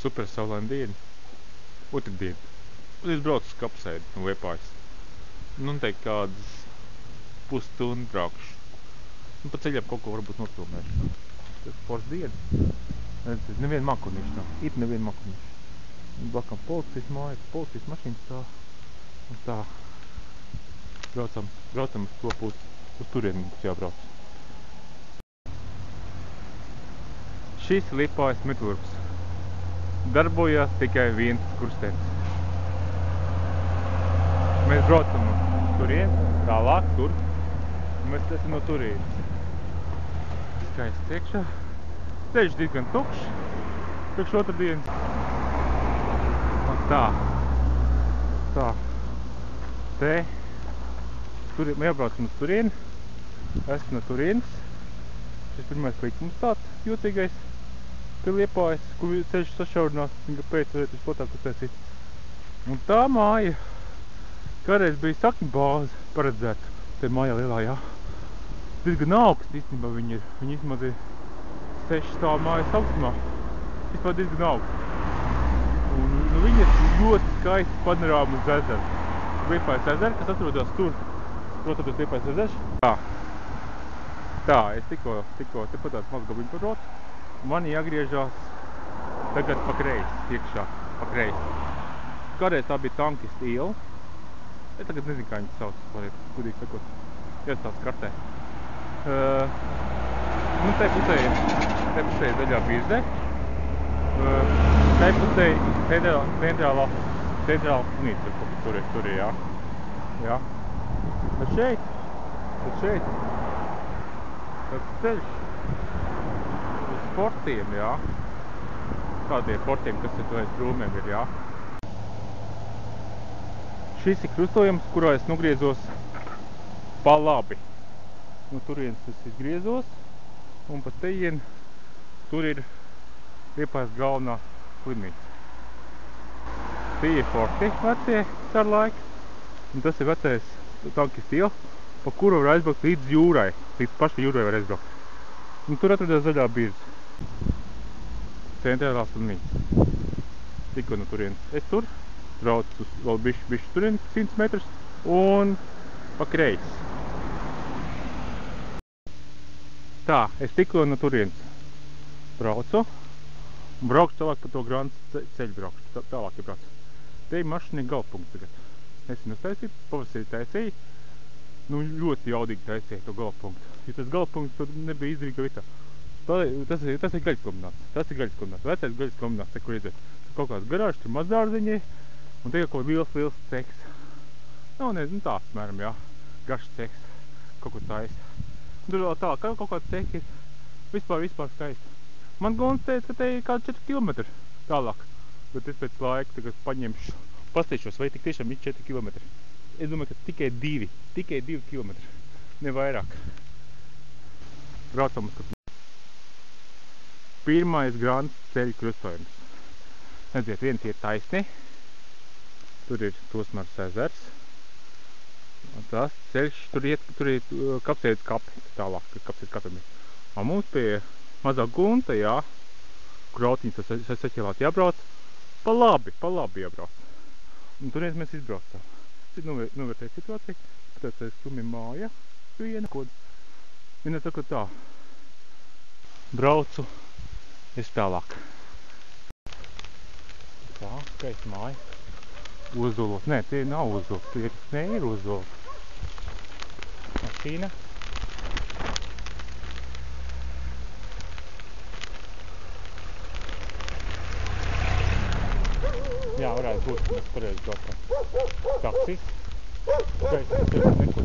super saulaina diena. Otrdiena. Un es braucu uz Kapsēdi no Liepājas. Nu, teikt, kādas pusstundu braukšu. Nu, pa ceļam kaut ko varbūt nofilmēšu. Tas foršs diena. Nevienu makunišu nav. It nevienu makunišu. Blakam policijas māja, policijas mašīnas tā. Un tā. Braucam uz to pusi. Uz turieni mums jābrauc. Šis Liepājas metalurgs. Darbojās tikai viens skurstenis. Mēs braucam uz turieni, tālāk, tur. Un mēs esam no turienes. Skaists iekšā. Ceļš diezgan tukšs. Priekš otrdienas. Un tā. Tā. Te. Mēs jābraucam uz turieni. Esmu no turienes. Šis pirmais likums tāds jūtīgais. Pie Liepājas, kur ceļš sašaurinās, pēc varētu visplatāk uztaisīt. Un tā māja, kādreiz bija sakņu bāze paredzēta, te mājā lielā, jā. Diezgan augsts īstenībā viņa ir. Viņa īstenībā ir 6 stāvu mājas augstumā. Īstenībā diezgan augsts. Un viņa ir ļoti skaisti panorāma uz ezeru. Liepājas ezeru, kas atrodas tur. Protams, Liepājas ezers. Tā, es tikko tepat tāds maz gabiņu pabraucu. Man jāgriežās tagad pa kreisi, iekšā, pa kreisi. Kādreiz tā bija Tankistu iela. Es tagad nezinu, kā viņas sauc, gudīgi sakot. Iestāsts kartē. Nu, te pusē ir zaļā birzē. Te pusē centrāla unīca, tur ir, jā. Jā. Bet šeit. Tas ceļš. Sportiem, jā. Tādiem sportiem, kas ir toreiz krūmiem ir, jā. Šis ir krustojums, kurā es nogriezos pa labi. No turienes es izgriezos, un pa tejien tur ir Liepājas galvenā slimnīca. Tie ir forti vecie ar laiku, un tas ir vecais Tankistu iela, pa kuru var aizbraukt līdz jūrai, līdz pašai jūrai var aizbraukt. Un tur atradās zaļā birza. Centrālā slimnīca. Tikko no turienes. Es tur braucu uz vēl bišķi turien 100 metrus un pa kreisi. Tā, es tikko no turienes braucu un braukšu tālāk pa to Grandas ceļu braukšu. Tālāk ir braucu. Te ir mašīna galpunkts tagad. Es viņu taisīju, pavasarī taisīju. Nu, ļoti jaudīgi taisīja to galpunktu. Jo tas galpunkts tur nebija izdevīga vietā. Tas ir gaļas kombināts. Tas ir gaļas kombināts. Vecais gaļas kombināts, te, kur iedzēt. Tur kaut kāds garāžs, tur mazdārziņi, un te kaut liels ceks. Nu, nezinu, tāds, mēram, jā. Garšs ceks. Kaut ko taisa. Un tur vēl tā, kaut kāds ceks ir. Vispār skaisti. Man Gons teica, ka te ir kādi 4 kilometri tālāk. Bet es pēc laika tagad paņemšu, pastīšos, vai tik tiešām ir 4 kilometri. Es domāju, ka tikai 2 kilometri, ne vairāk. Braucam uz pirmais Grandas ceļu krustojums. Redziet, viens ir taisni, tur ir Tosmars ezers. Un tas ceļš, tur ir Kapsēdes kapi, tālāk, Kapsēdes kapiem ir. Un mums pie mazā gunta, jā, kur autiņas saķelāt jābrauc, pa labi jābrauc. Un turien mēs izbraucam. Novērtēju situāciju, tātad es sumi māja, viena kod. Viņa saka tā, braucu, es tālāk. Tā, skaisti māja. Ozolos, nē, tie nav ozolos, tie ir ozolos. Mašīna. Jā, varētu būt, mēs pareizi braucam. Taksis. Skaisti, tas ir nekur.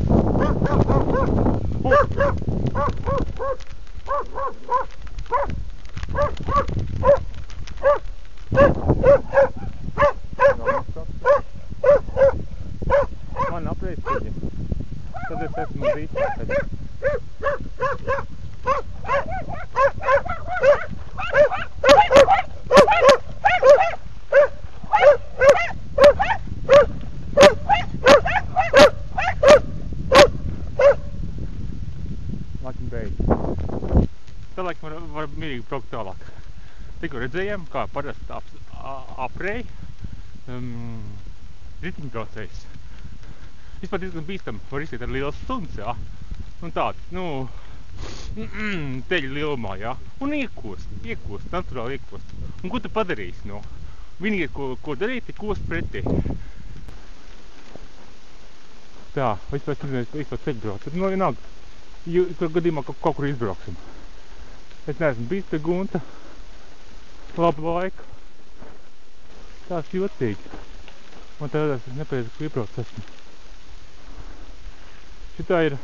Man apreiz ceļi. Tad es esmu zīstā ceļi. Var mierīgi braukt tālāk. Tikko redzējām, kā parasti aprei ritiņbraucējs. Vispār diezgan bīstam, var iztiet ar liels suns, jā. Un tāds, nu, teļa lielumā, jā. Un iekost, naturāli iekost. Un ko tu padarīsi, nu? Vienīgi, ko darīt, ir kost pretī. Tā, vispār es nezinu, vispār ceļu braukt. Tad, nu, vienalga, tur gadījumā kaut kur izbrauksim. Es neesmu bijis pie Gunta labu laiku. Tās jocīgi. Man tādās es nepareizi, ko iebrauc esmu. Šitā ir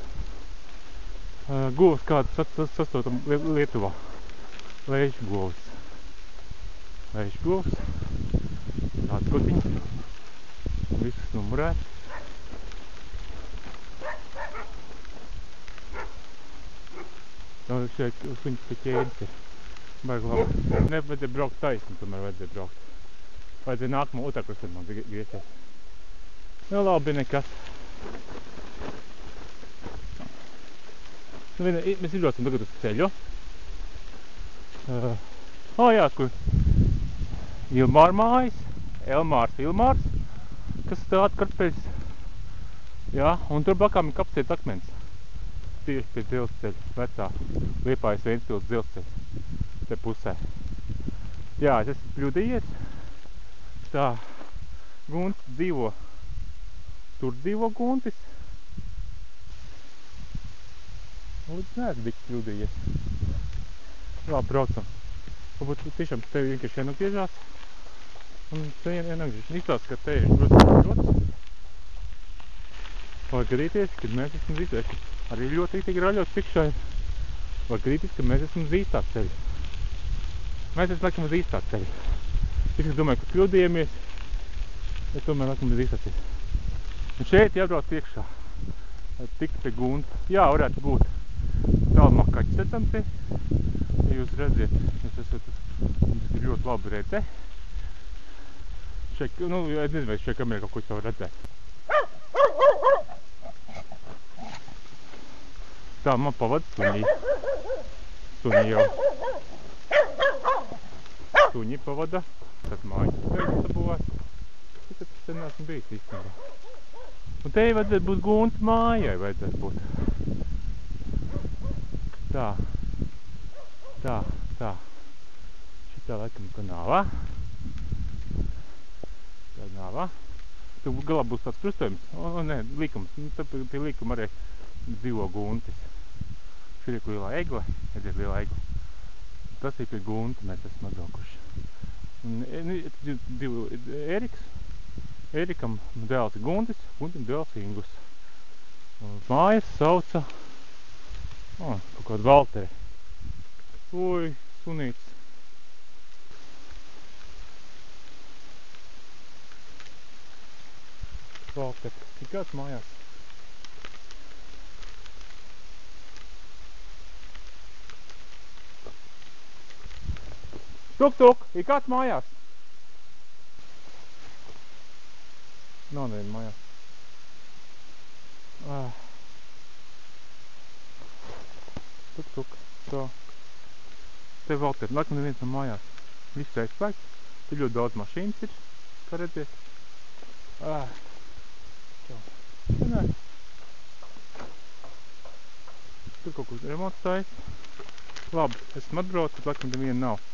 govs, kādu sastotam Lietuvā. Leišu govs. Leišu govs. Tāds kotiņš. Visus numurēts. Šeit suņas pie ķēdes ir. Baigi labi. Nevajadzēja braukt taisni, tomēr vajadzēja braukt. Vajadzēja nākamo otrā krustā man griezties. Nu labi, nekas. Nu, mēs izbraucam tagad uz ceļu. Jā, kur Ilmāra mājas, Ilmārs, kas stāda kartupeļus. Jā, un tur blakām ir Kapsētas akmens. Tieši pie dzelzceļa, vecā Liepājas Ventspils dzelzceļa, te pusē. Jā, es esmu kļūdījies. Tā, Gunts dzīvo, tur dzīvo Guntis. Es neesmu tik kļūdījies. Labi, braucam. Varbūt tiešām tevi vienkārši ienogriežās. Un te ienogriežas. Izstāst, ka te ir ļoti. Var gadīties, kad mēs esam zīstēši. Arī ļoti rītīgi raļot priekšā ir. Var gadīties, ka mēs esam zīstā ceļu. Mēs esam laikam uz īstā ceļu. Es domāju, ka kļūdījamies, bet tomēr laikam uz īstā ceļu. Un šeit jābrauc priekšā. Tikt pie Gunta. Jā, varētu būt. Tālumā kaķis redzam te. Ja jūs redziet, tas ir ļoti labi redze. Šeit, nu, es nezinu, vai šeit kamerā kaut ko savu redzēt. Tā, man pavada suņi. Suņi jau. Suņi pavada. Tad mājas beidz sabūvēt. Tad te neesmu bijis īstenībā. Un te vajadzētu būt Gunta mājai, vajadzētu būt. Tā. Tā, tā. Šitā laikam kanālā. Tā nāvā. Tur galā būs tāds krustojums. O, nē, līkums. Nu, tad pie līkuma arī dzīvo Guntis. Šeit ir lielā egla. Redziet, lielā egla. Tas ir pie Gunta, mēs esam atbraukuši. Un divu Eriks. Erikam dēls ir Guntis, Guntim dēls ir Ingus. Mājas sauca kaut kādu Valteri. Ui, sunīts. Valteri. Ir kāds mājās? Tuk, ir kāds mājās? Nav neviena mājās. Tuk, tā. Te Valteri, laikam neviens nav mājās. Viss aizslēgts. Te ļoti daudz mašīnas ir, kā redziet. Tā. Nē. Tur kaut kur remonts taisa. Labi, esmu atbraucis, laikam neviena nav.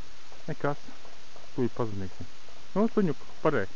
Nekas. Tūlīt pazvanīsim. Nu, suņuk, pareizi.